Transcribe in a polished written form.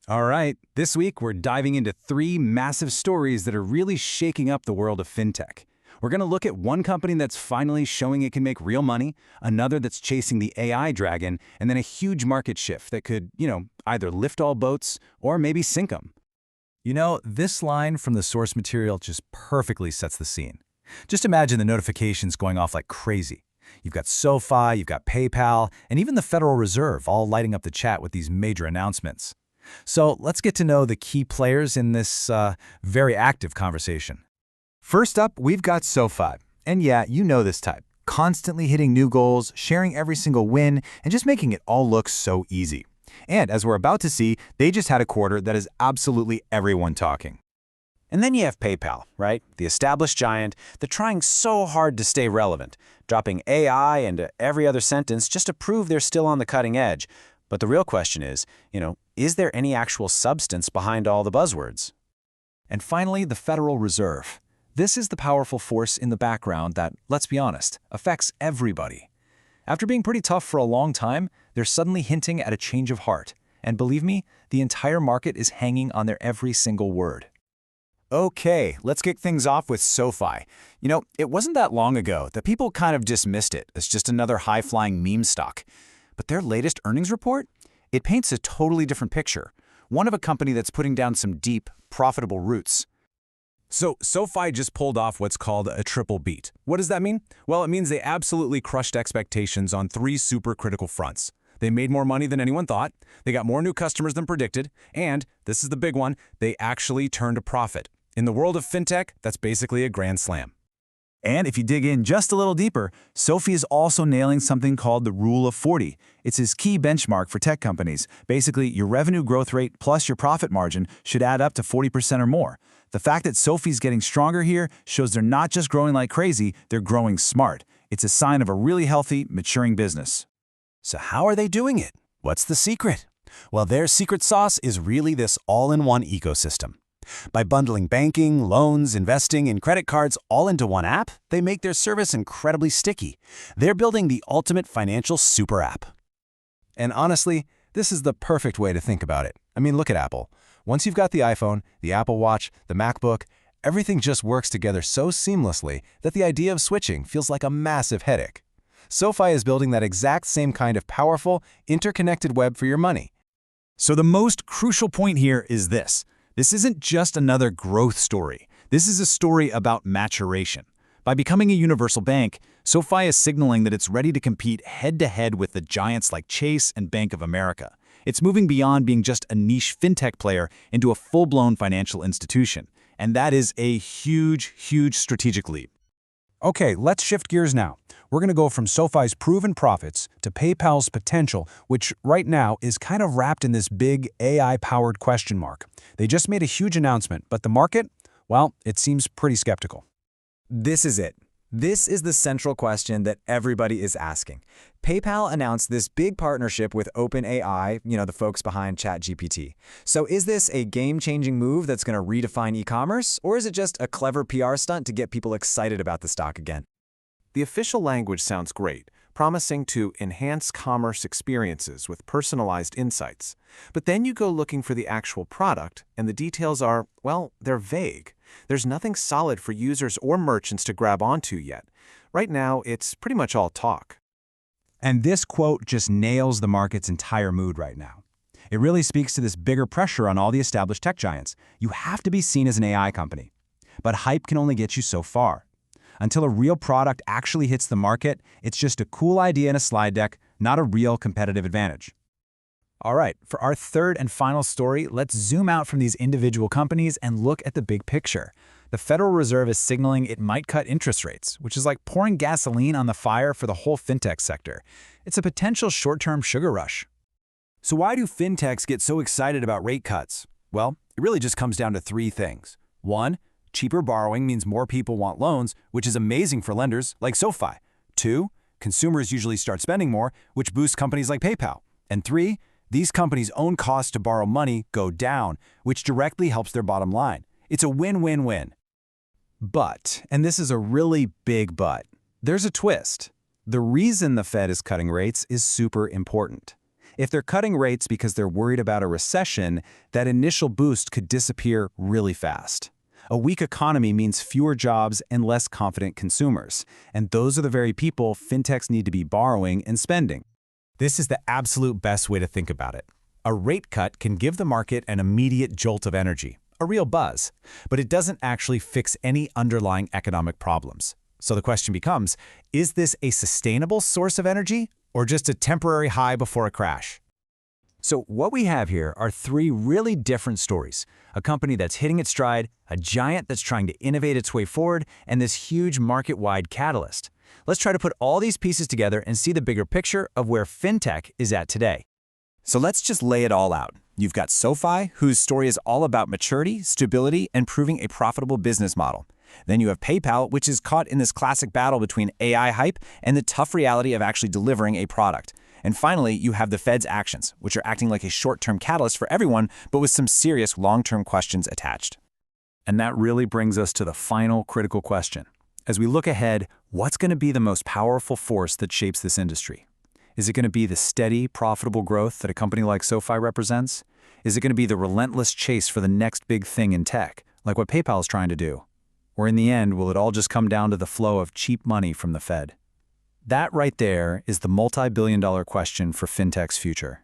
All right, this week we're diving into three massive stories that are really shaking up the world of fintech. We're going to look at one company that's finally showing it can make real money, another that's chasing the AI dragon, and then a huge market shift that could, either lift all boats or maybe sink them. This line from the source material just perfectly sets the scene. Just imagine the notifications going off like crazy. You've got SoFi, you've got PayPal, and even the Federal Reserve all lighting up the chat with these major announcements. So let's get to know the key players in this very active conversation. First up, we've got SoFi. And yeah, you know this type. Constantly hitting new goals, sharing every single win, and just making it all look so easy. And as we're about to see, they just had a quarter that is absolutely everyone talking. And then you have PayPal, right? The established giant, they're trying so hard to stay relevant, dropping AI into every other sentence just to prove they're still on the cutting edge. But the real question is there any actual substance behind all the buzzwords? And finally, the Federal Reserve. This is the powerful force in the background that, let's be honest, affects everybody. After being pretty tough for a long time, they're suddenly hinting at a change of heart. And believe me, the entire market is hanging on their every single word. Okay, let's kick things off with SoFi. It wasn't that long ago that people kind of dismissed it as just another high-flying meme stock. But their latest earnings report? It paints a totally different picture. One of a company that's putting down some deep, profitable roots. So SoFi just pulled off what's called a triple beat. What does that mean? Well, it means they absolutely crushed expectations on three super critical fronts. They made more money than anyone thought, they got more new customers than predicted, and, this is the big one, they actually turned a profit. In the world of fintech, that's basically a grand slam. And if you dig in just a little deeper, SoFi is also nailing something called the Rule of 40. It's his key benchmark for tech companies. Basically, your revenue growth rate plus your profit margin should add up to 40% or more. The fact that SoFi's getting stronger here shows they're not just growing like crazy, they're growing smart. It's a sign of a really healthy, maturing business. So how are they doing it? What's the secret? Well, their secret sauce is really this all-in-one ecosystem. By bundling banking, loans, investing, and credit cards all into one app, they make their service incredibly sticky. They're building the ultimate financial super app. And honestly, this is the perfect way to think about it. I mean, look at Apple. Once you've got the iPhone, the Apple Watch, the MacBook, everything just works together so seamlessly that the idea of switching feels like a massive headache. SoFi is building that exact same kind of powerful, interconnected web for your money. So the most crucial point here is this. This isn't just another growth story. This is a story about maturation. By becoming a universal bank, SoFi is signaling that it's ready to compete head-to-head with the giants like Chase and Bank of America. It's moving beyond being just a niche fintech player into a full-blown financial institution. And that is a huge, huge strategic leap. Okay, let's shift gears now. We're going to go from SoFi's proven profits to PayPal's potential, which right now is kind of wrapped in this big AI-powered question mark. They just made a huge announcement, but the market, well, it seems pretty skeptical. This is it. This is the central question that everybody is asking. PayPal announced this big partnership with OpenAI, the folks behind ChatGPT. So is this a game-changing move that's going to redefine e-commerce, or is it just a clever PR stunt to get people excited about the stock again? The official language sounds great, promising to enhance commerce experiences with personalized insights. But then you go looking for the actual product, and the details are, well, they're vague. There's nothing solid for users or merchants to grab onto yet. Right now, it's pretty much all talk. And this quote just nails the market's entire mood right now. It really speaks to this bigger pressure on all the established tech giants. You have to be seen as an AI company. But hype can only get you so far. Until a real product actually hits the market, it's just a cool idea in a slide deck, not a real competitive advantage. All right, for our third and final story, let's zoom out from these individual companies and look at the big picture. The Federal Reserve is signaling it might cut interest rates, which is like pouring gasoline on the fire for the whole fintech sector. It's a potential short-term sugar rush. So why do fintechs get so excited about rate cuts? Well, it really just comes down to three things. One, cheaper borrowing means more people want loans, which is amazing for lenders like SoFi. Two, consumers usually start spending more, which boosts companies like PayPal. And three, these companies' own costs to borrow money go down, which directly helps their bottom line. It's a win-win-win. But, and this is a really big but, there's a twist. The reason the Fed is cutting rates is super important. If they're cutting rates because they're worried about a recession, that initial boost could disappear really fast. A weak economy means fewer jobs and less confident consumers, and those are the very people fintechs need to be borrowing and spending. This is the absolute best way to think about it. A rate cut can give the market an immediate jolt of energy, a real buzz, but it doesn't actually fix any underlying economic problems. So the question becomes, is this a sustainable source of energy or just a temporary high before a crash? So what we have here are three really different stories. A company that's hitting its stride, a giant that's trying to innovate its way forward, and this huge market-wide catalyst. Let's try to put all these pieces together and see the bigger picture of where fintech is at today. So let's just lay it all out. You've got SoFi, whose story is all about maturity, stability, and proving a profitable business model. Then you have PayPal, which is caught in this classic battle between AI hype and the tough reality of actually delivering a product. And finally, you have the Fed's actions, which are acting like a short-term catalyst for everyone, but with some serious long-term questions attached. And that really brings us to the final critical question. As we look ahead, what's going to be the most powerful force that shapes this industry? Is it going to be the steady, profitable growth that a company like SoFi represents? Is it going to be the relentless chase for the next big thing in tech, like what PayPal is trying to do? Or in the end, will it all just come down to the flow of cheap money from the Fed? That right there is the multi-billion-dollar question for fintech's future.